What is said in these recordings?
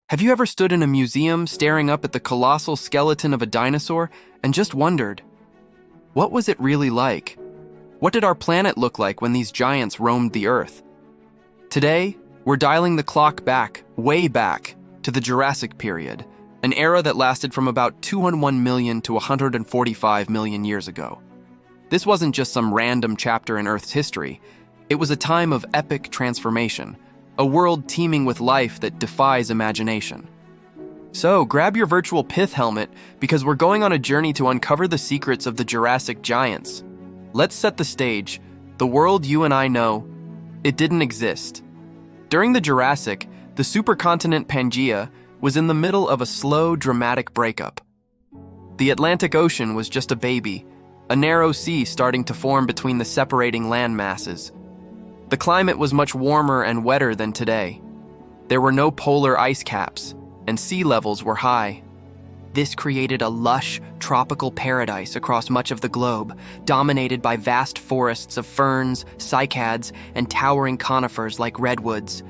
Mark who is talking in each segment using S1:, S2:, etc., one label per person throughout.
S1: Have you ever stood in a museum staring up at the colossal skeleton of a dinosaur and just wondered, what was it really like? What did our planet look like when these giants roamed the Earth? Today, we're dialing the clock back, way back, to the Jurassic period, an era that lasted from about 201 million to 145 million years ago. This wasn't just some random chapter in Earth's history. It was a time of epic transformation, a world teeming with life that defies imagination. So grab your virtual pith helmet because we're going on a journey to uncover the secrets of the Jurassic giants. Let's set the stage. The world you and I know, it didn't exist. During the Jurassic, the supercontinent Pangaea was in the middle of a slow, dramatic breakup. The Atlantic Ocean was just a baby, a narrow sea starting to form between the separating land masses. The climate was much warmer and wetter than today. There were no polar ice caps, and sea levels were high. This created a lush, tropical paradise across much of the globe, dominated by vast forests of ferns, cycads, and towering conifers like redwoods.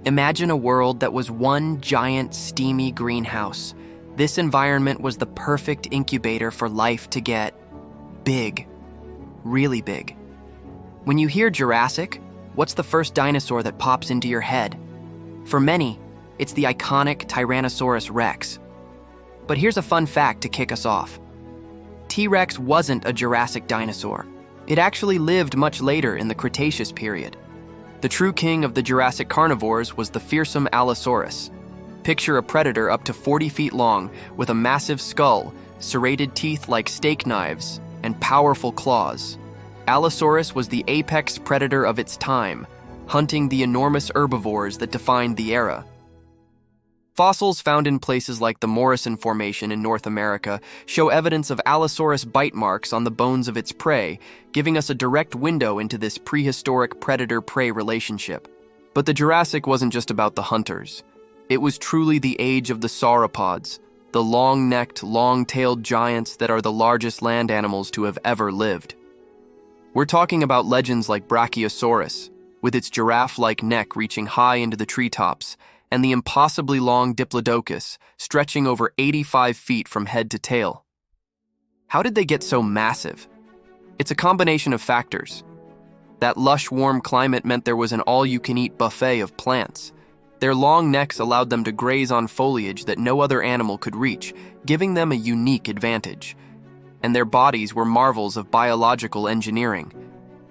S1: Imagine a world that was one giant, steamy greenhouse. This environment was the perfect incubator for life to get big, really big. When you hear Jurassic, what's the first dinosaur that pops into your head? For many, it's the iconic Tyrannosaurus Rex. But here's a fun fact to kick us off. T-Rex wasn't a Jurassic dinosaur. It actually lived much later in the Cretaceous period. The true king of the Jurassic carnivores was the fearsome Allosaurus. Picture a predator up to 40 feet long with a massive skull, serrated teeth like steak knives, and powerful claws. Allosaurus was the apex predator of its time, hunting the enormous herbivores that defined the era. Fossils found in places like the Morrison Formation in North America show evidence of Allosaurus bite marks on the bones of its prey, giving us a direct window into this prehistoric predator-prey relationship. But the Jurassic wasn't just about the hunters. It was truly the age of the sauropods, the long-necked, long-tailed giants that are the largest land animals to have ever lived. We're talking about legends like Brachiosaurus, with its giraffe-like neck reaching high into the treetops, and the impossibly long Diplodocus, stretching over 85 feet from head to tail. How did they get so massive? It's a combination of factors. That lush, warm climate meant there was an all-you-can-eat buffet of plants. Their long necks allowed them to graze on foliage that no other animal could reach, giving them a unique advantage. And their bodies were marvels of biological engineering.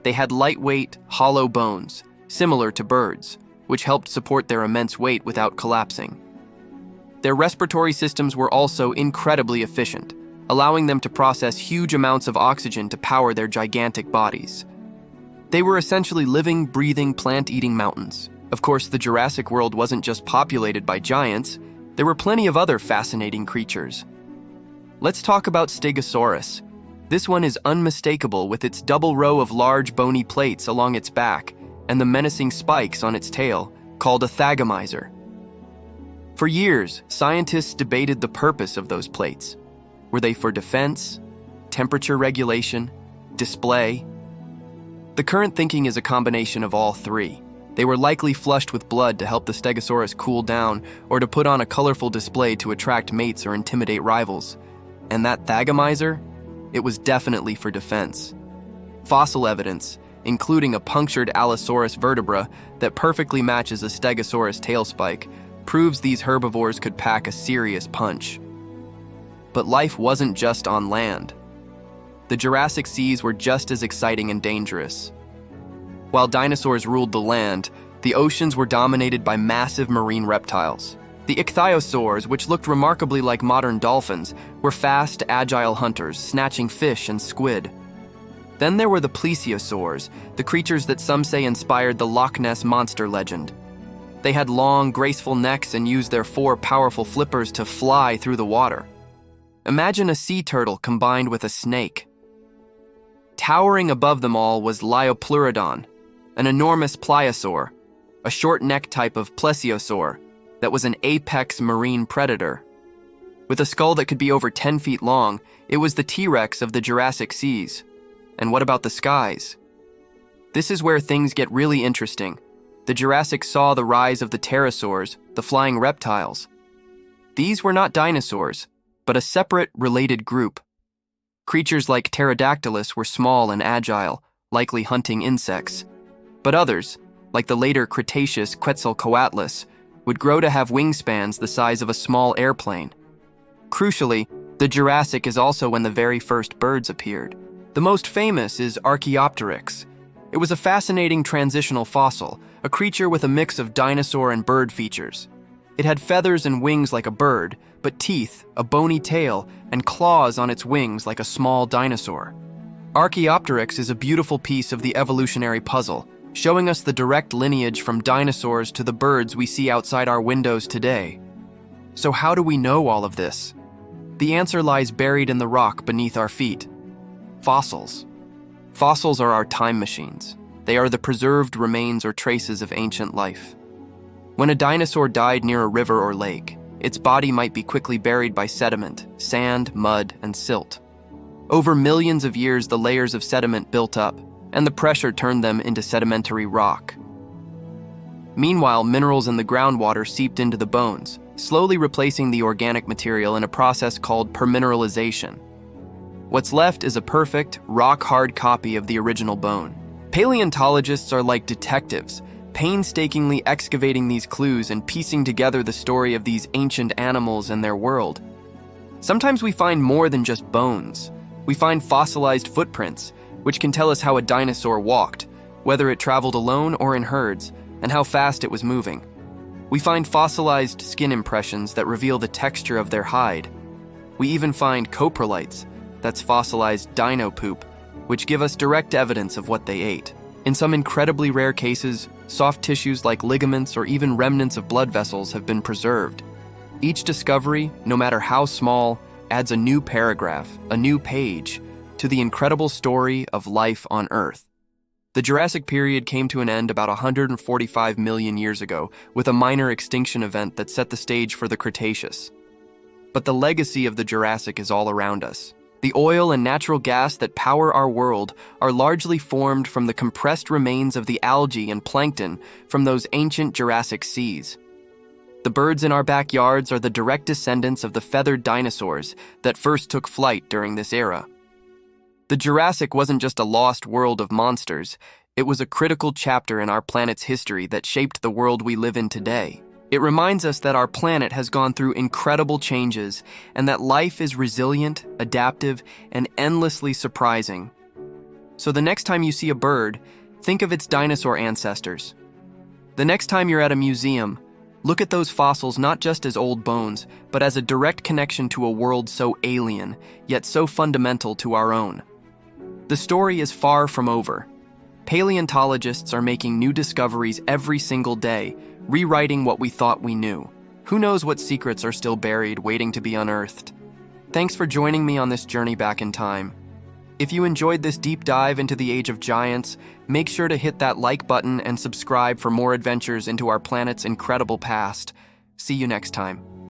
S1: They had lightweight, hollow bones, similar to birds, which helped support their immense weight without collapsing. Their respiratory systems were also incredibly efficient, allowing them to process huge amounts of oxygen to power their gigantic bodies. They were essentially living, breathing, plant-eating mountains. Of course, the Jurassic world wasn't just populated by giants. There were plenty of other fascinating creatures. Let's talk about Stegosaurus. This one is unmistakable with its double row of large bony plates along its back and the menacing spikes on its tail, called a thagomizer. For years, scientists debated the purpose of those plates. Were they for defense, temperature regulation, display? The current thinking is a combination of all three. They were likely flushed with blood to help the Stegosaurus cool down or to put on a colorful display to attract mates or intimidate rivals. And that thagomizer? It was definitely for defense. Fossil evidence, including a punctured Allosaurus vertebra that perfectly matches a Stegosaurus tail spike, proves these herbivores could pack a serious punch. But life wasn't just on land. The Jurassic seas were just as exciting and dangerous. While dinosaurs ruled the land, the oceans were dominated by massive marine reptiles. The ichthyosaurs, which looked remarkably like modern dolphins, were fast, agile hunters, snatching fish and squid. Then there were the plesiosaurs, the creatures that some say inspired the Loch Ness Monster legend. They had long, graceful necks and used their 4 powerful flippers to fly through the water. Imagine a sea turtle combined with a snake. Towering above them all was Liopleurodon, an enormous pliosaur, a short-necked type of plesiosaur that was an apex marine predator. With a skull that could be over 10 feet long, it was the T-Rex of the Jurassic seas. And what about the skies? This is where things get really interesting. The Jurassic saw the rise of the pterosaurs, the flying reptiles. These were not dinosaurs, but a separate, related group. Creatures like Pterodactylus were small and agile, likely hunting insects. But others, like the later Cretaceous Quetzalcoatlus, would grow to have wingspans the size of a small airplane. Crucially, the Jurassic is also when the very first birds appeared. The most famous is Archaeopteryx. It was a fascinating transitional fossil, a creature with a mix of dinosaur and bird features. It had feathers and wings like a bird, but teeth, a bony tail, and claws on its wings like a small dinosaur. Archaeopteryx is a beautiful piece of the evolutionary puzzle, showing us the direct lineage from dinosaurs to the birds we see outside our windows today. So how do we know all of this? The answer lies buried in the rock beneath our feet. Fossils. Fossils are our time machines. They are the preserved remains or traces of ancient life. When a dinosaur died near a river or lake, its body might be quickly buried by sediment, sand, mud, and silt. Over millions of years, the layers of sediment built up, and the pressure turned them into sedimentary rock. Meanwhile, minerals in the groundwater seeped into the bones, slowly replacing the organic material in a process called permineralization. What's left is a perfect, rock-hard copy of the original bone. Paleontologists are like detectives, painstakingly excavating these clues and piecing together the story of these ancient animals and their world. Sometimes we find more than just bones. We find fossilized footprints, which can tell us how a dinosaur walked, whether it traveled alone or in herds, and how fast it was moving. We find fossilized skin impressions that reveal the texture of their hide. We even find coprolites, that's fossilized dino poop, which give us direct evidence of what they ate. In some incredibly rare cases, soft tissues like ligaments or even remnants of blood vessels have been preserved. Each discovery, no matter how small, adds a new paragraph, a new page, to the incredible story of life on Earth. The Jurassic period came to an end about 145 million years ago, with a minor extinction event that set the stage for the Cretaceous. But the legacy of the Jurassic is all around us. The oil and natural gas that power our world are largely formed from the compressed remains of the algae and plankton from those ancient Jurassic seas. The birds in our backyards are the direct descendants of the feathered dinosaurs that first took flight during this era. The Jurassic wasn't just a lost world of monsters, it was a critical chapter in our planet's history that shaped the world we live in today. It reminds us that our planet has gone through incredible changes and that life is resilient, adaptive, and endlessly surprising. So the next time you see a bird, think of its dinosaur ancestors. The next time you're at a museum, look at those fossils not just as old bones, but as a direct connection to a world so alien, yet so fundamental to our own. The story is far from over. Paleontologists are making new discoveries every single day, rewriting what we thought we knew. Who knows what secrets are still buried, waiting to be unearthed? Thanks for joining me on this journey back in time. If you enjoyed this deep dive into the Age of Giants, make sure to hit that like button and subscribe for more adventures into our planet's incredible past. See you next time.